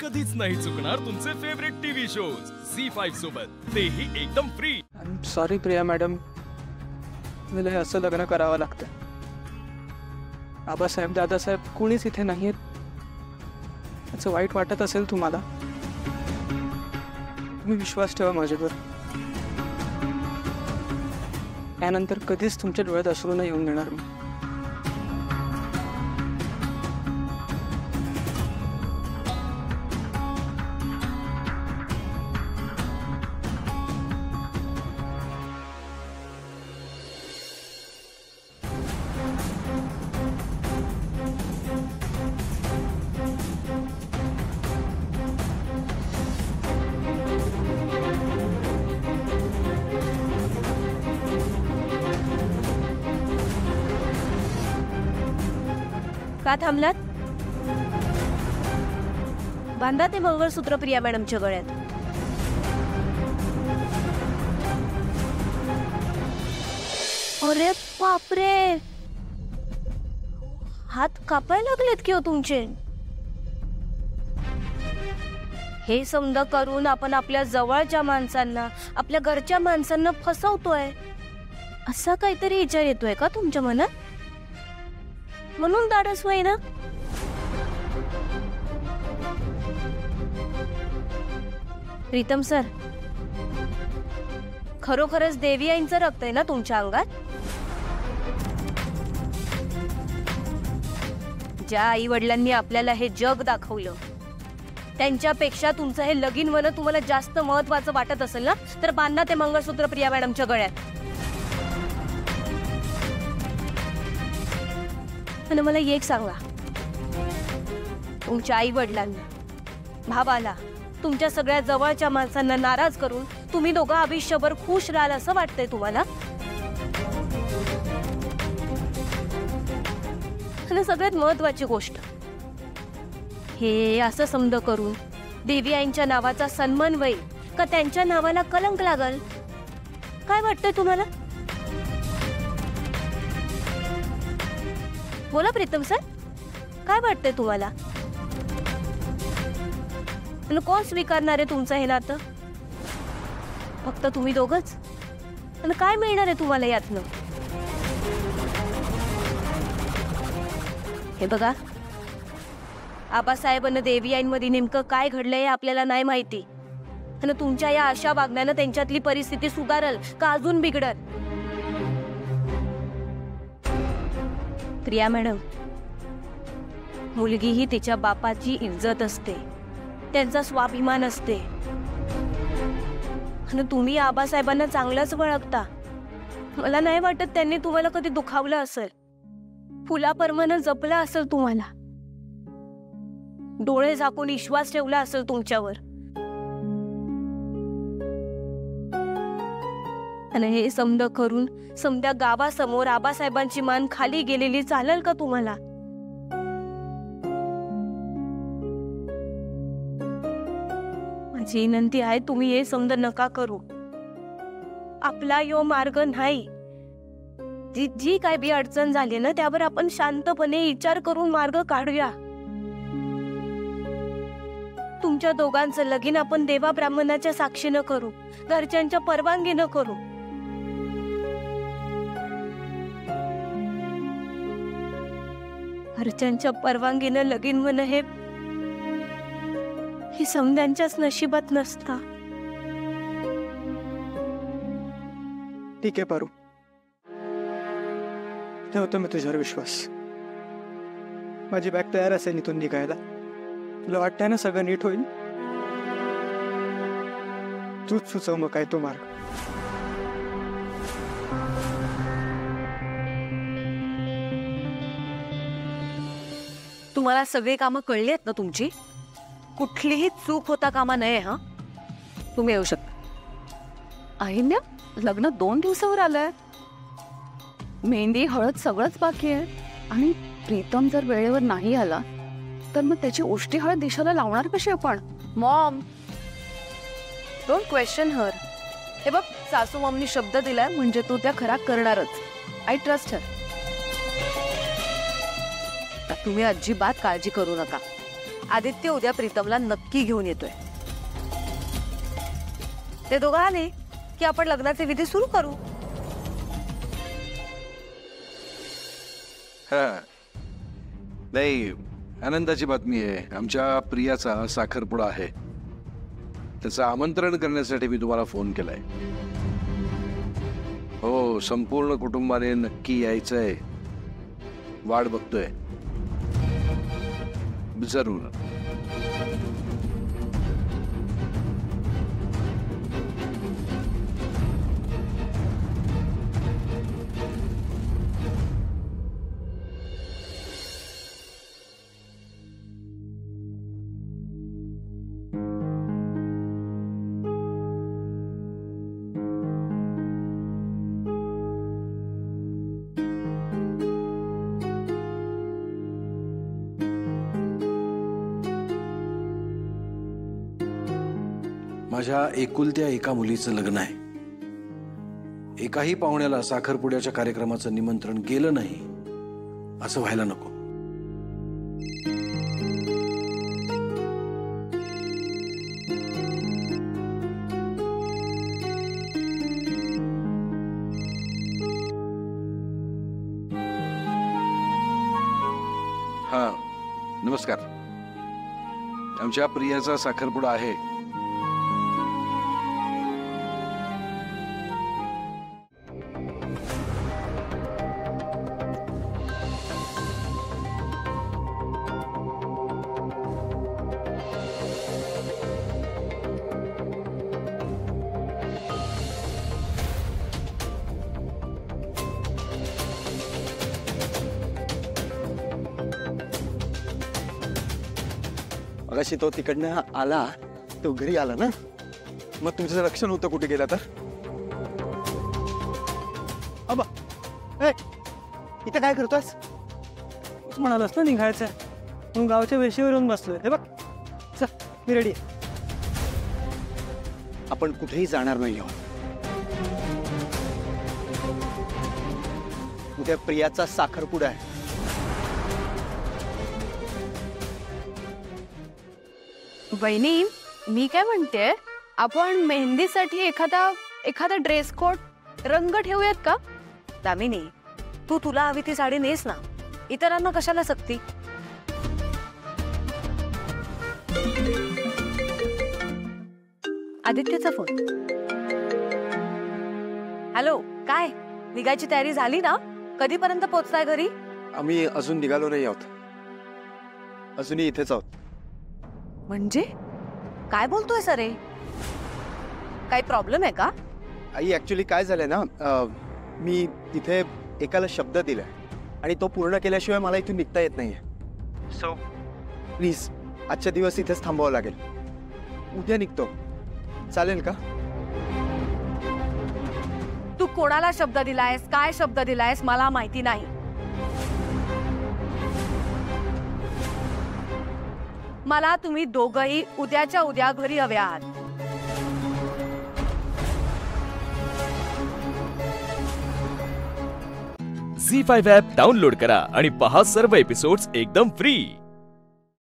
कधीच नाही चुकणार तुमचे फेवरेट टीव्ही शोज झी5 सोबत, तेही एकदम free. I am sorry Priya madam, मला हे असं लग्न करावं लागतं। आबासाहेब दादासाहेब कोणीच इथे नाहीत, याचं वाईट वाटत असेल तुम्हाला, तुम्ही विश्वास ठेवा माझ्यावर। यानंतर कधीच तुमच्या डोळ्यात अश्रू नाही येऊन देणार मी। का थांबलात? बांधा ते मंगळसूत्र प्रिया मॅडमच्या गळ्यात। अरे बापरे, हात कापायला लागलेत की हो तुमचे। हे समजा करून आपण आपल्या जवळच्या माणसांना, आपल्या घरच्या माणसांना फसवतोय, असा काहीतरी विचार येतोय का तुमच्या मनात? म्हणून धाडस होईना। प्रीतम सर, खरोखरच देवी आईंचं रक्त आहे ना तुमच्या अंगात? ज्या आई वडिलांनी आपल्याला हे जग दाखवलं, त्यांच्यापेक्षा तुमचं हे लगीन होणं तुम्हाला जास्त महत्वाचं वाटत असेल ना, तर बांधा ते मंगळसूत्र प्रिया मॅडमच्या गळ्यात। आणि मला एक सांगा, तुमच्या आई वडिलांना, भावाला, तुमच्या सगळ्या जवळच्या माणसांना नाराज करून तुम्ही दोघं आयुष्यभर खुश राहाल असं वाटतंय तुम्हाला? आणि सगळ्यात महत्वाची गोष्ट, हे असं समज करून देवी आईंच्या नावाचा सन्मान होईल का त्यांच्या नावाला कलंक लागल? काय वाटतंय तुम्हाला? बोला प्रीतम सर, काय वाटतंय तुम्हाला? आणि कोण स्वीकारणार आहे तुमचं हे नातं? फक्त तुम्ही दोघंच? आणि काय मिळणार आहे तुम्हाला यातनं? हे बघा, आबासाहेबांना देवी आईंमध्ये नेमकं काय घडलंय आपल्याला नाही माहिती, आणि तुमच्या या अशा वागण्यानं त्यांच्यातली परिस्थिती सुधारल का अजून बिघडल? प्रिया मॅडम, मुलगी ही तिच्या बापाची इज्जत असते, त्यांचा स्वाभिमान असते, आणि तुम्ही आबासाहेबांना चांगलंच ओळखता। मला नाही वाटत त्यांनी तुम्हाला कधी दुखावलं असेल, फुलाप्रमाणे जपलं असेल तुम्हाला, डोळे झाकून विश्वास ठेवला असेल तुमच्यावर। आणि हे समज करून समध्या गावासमोर आबासाहेबांची मान खाली गेलेली चालेल का तुम्हाला? माझी विनंती आहे, तुम्ही हे समज नका करू। आपला यो मार्ग नाही। जी काय बी अडचण झाली ना, त्यावर आपण शांतपणे विचार करून मार्ग काढूया। तुमच्या दोघांचं लगीन आपण देवा ब्राह्मणाच्या साक्षीनं करू, घरच्यांच्या परवानगीनं करू। घरच्यांच्या परवानगीनं लगीन होणं हे समध्यांच्याच नशिबात नसतं। ठीक आहे पारू, ठेवतो मी तुझ्यावर विश्वास। माझी बॅग तयार असेल इथून निघायला। तुला वाटतंय ना सगळं नीट होईल? तूच सुचव मग काय तो मार्ग। तुम्हाला सगळे कामं कळली आहेत ना तुमची? कुठलीही चूक होता कामा नये। हा, तुम्ही येऊ शकता। अहिल्या, लग्न 2 दिवसावर आलंय, मेहंदी हळद सगळंच बाकी आहे, आणि प्रीतम जर वेळेवर नाही आला तर मग त्याची उष्टी हळद दिशाला लावणार कशी आपण? मॉम, डोंट क्वेश्चन हर। हे बघ, सासू मॉमनी शब्द दिलाय म्हणजे तो त्या खरा करणारच। I trust her. तुम्ही अजिबात काळजी करू नका। आदित्य उद्या प्रीतमला नक्की घेऊन येतोय. ते दोघं आले की आपण लग्नाचे विधी सुरू करू. नाही, आनंदाची बातमी आहे. आमच्या प्रियाचा साखरपुडा आहे. त्याचं आमंत्रण करण्यासाठी मी तुम्हाला फोन केलाय. हो, संपूर्ण कुटुंबाने नक्की यायचंय. वाट बघतोय. जरूर. माझ्या एकुलत्या एका मुलीचं लग्न आहे. एकाही पाहुण्याला साखरपुड्याच्या कार्यक्रमाचं निमंत्रण गेलं नाही असं व्हायला नको. हा, नमस्कार. आमच्या प्रियाचा साखरपुडा आहे. अगाशी तो तिकडनं आला, तो घरी आला ना, मग तुमचं रक्षण होतं कुठे गेला तर. अबा, इथं काय करतोस? म्हणालास ना निघायचं, म्हणून गावच्या वेशीवर येऊन बसलोय. हे बघ, चल मी रेडी आहे. आपण कुठेही जाणार नाही आहोत. उद्या प्रियाचा साखरपुडा आहे. वहिनी, मी काय म्हणते, आपण मेहंदीसाठी एखादा ड्रेस कोड रंग ठेवूयात का? दामिनी, तू तुला हवी ती साडी नेस ना, इतरांना कशाला सक्ती. आदित्यचा फोन. हॅलो, काय निघायची तयारी झाली ना? कधीपर्यंत पोहोचताय घरी? आम्ही अजून निघालो नाही आहोत. अजूनही इथेच आहोत. म्हणजे काय बोलतोय सरे? काही प्रॉब्लेम आहे का? आई, ऍक्च्युली काय झालंय ना, मी तिथे एकाला शब्द दिलाय आणि तो पूर्ण केल्याशिवाय मला इथून निघता येत नाहीये. सो प्लीज आजच्या दिवस इथेच थांबावं लागेल. उद्या निघतो, चालेल का? तू कोणाला शब्द दिलायस, काय शब्द दिलायस मला माहिती नाही. मला तुम्ही दोघंही उद्याच्या उद्या घरी हवे आहात. झी5 ॲप डाउनलोड करा आणि पहा सर्व एपिसोड्स एकदम फ्री.